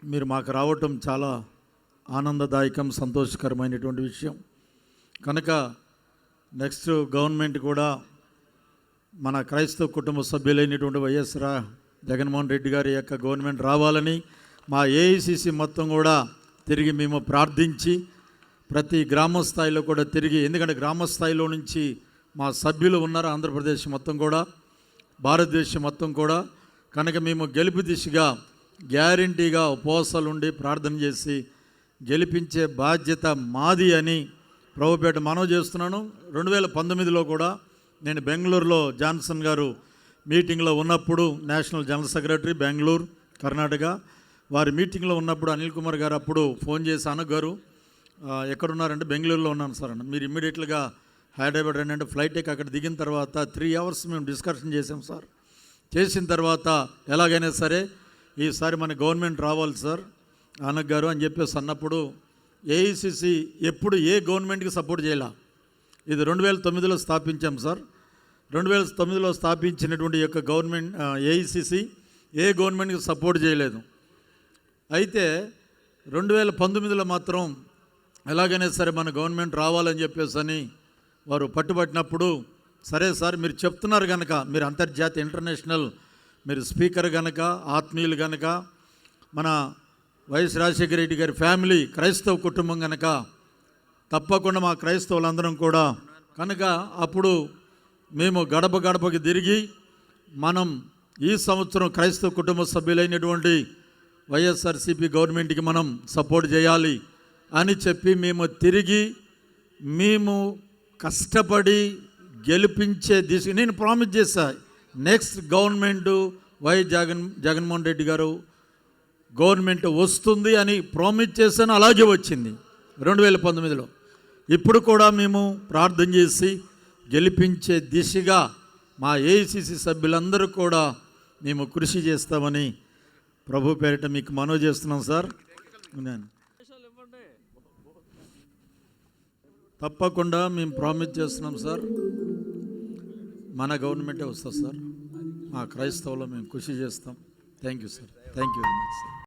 మీరు మాకు రావటం చాలా ఆనందదాయకం, సంతోషకరమైనటువంటి విషయం. కనుక నెక్స్ట్ గవర్నమెంట్ కూడా మన క్రైస్తవ కుటుంబ సభ్యులైనటువంటి వైఎస్ జగన్మోహన్ రెడ్డి గారి యొక్క గవర్నమెంట్ రావాలని మా ఏఐసిసి మొత్తం కూడా తిరిగి మేము ప్రార్థించి ప్రతి గ్రామ స్థాయిలో కూడా తిరిగి, ఎందుకంటే గ్రామ స్థాయిలో నుంచి మా సభ్యులు ఉన్నారు ఆంధ్రప్రదేశ్ మొత్తం కూడా, భారతదేశం మొత్తం కూడా. కనుక మేము గెలుపు దిశగా గ్యారంటీగా ఉపవాసాలు ఉండి ప్రార్థన చేసి గెలిపించే బాధ్యత మాది అని ప్రభుపేట మనవి చేస్తున్నాను. 2019లో కూడా నేను బెంగళూరులో జాన్సన్ గారు మీటింగ్లో ఉన్నప్పుడు, national general secretary Bengaluru Karnataka, వారి మీటింగ్లో ఉన్నప్పుడు అనిల్ కుమార్ గారు అప్పుడు ఫోన్ చేసి, అనక్ గారు ఎక్కడున్నారంటే బెంగళూరులో ఉన్నాను సార్ అన్న, మీరు ఇమ్మీడియట్గా హైదరాబాద్ రండి అంటే ఫ్లైట్ ఎక్కి అక్కడ దిగిన తర్వాత 3 hours మేము డిస్కషన్ చేసాం సార్. చేసిన తర్వాత ఎలాగైనా సరే ఈసారి మన గవర్నమెంట్ రావాలి సార్ అనక్ గారు అని చెప్పేసి అన్నప్పుడు, ఏఐసిసి ఎప్పుడు ఏ గవర్నమెంట్కి సపోర్ట్ చేయాల. ఇది 2009లో స్థాపించాం సార్. 2009లో స్థాపించినటువంటి యొక్క గవర్నమెంట్ ఏఐసిసి ఏ గవర్నమెంట్కి సపోర్ట్ చేయలేదు. అయితే 2019లో మాత్రం ఎలాగైనా సరే మన గవర్నమెంట్ రావాలని చెప్పేసి అని వారు పట్టుబట్టినప్పుడు, సరే సార్ మీరు చెప్తున్నారు కనుక, మీరు అంతర్జాతీయ ఇంటర్నేషనల్ మీరు స్పీకర్ కనుక, ఆత్మీయులు కనుక, మన వైఎస్ రాజశేఖర రెడ్డి గారి ఫ్యామిలీ క్రైస్తవ కుటుంబం కనుక తప్పకుండా మా క్రైస్తవులందరం కూడా కనుక అప్పుడు మేము గడప గడపకి తిరిగి మనం ఈ సంవత్సరం క్రైస్తవ కుటుంబ సభ్యులైనటువంటి వైఎస్ఆర్సీపీ గవర్నమెంట్కి మనం సపోర్ట్ చేయాలి అని చెప్పి మేము తిరిగి మేము కష్టపడి గెలిపించే దిశ నేను ప్రామిస్ చేశా. నెక్స్ట్ గవర్నమెంట్ జగన్మోహన్ రెడ్డి గారు గవర్నమెంట్ వస్తుంది అని ప్రామిస్ చేశాను. అలాగే వచ్చింది 2019లో. ఇప్పుడు కూడా మేము ప్రార్థన చేసి గెలిపించే దిశగా మా ఏఐసిసి సభ్యులందరూ కూడా మేము కృషి చేస్తామని ప్రభు పేరిట మీకు మనవి చేస్తున్నాం సార్. తప్పకుండా మేము ప్రామిస్ చేస్తున్నాం సార్, మన గవర్నమెంటే వస్తుంది సార్. మా క్రైస్తవులో మేము కృషి చేస్తాం. Thank you sir. Thank you very much sir.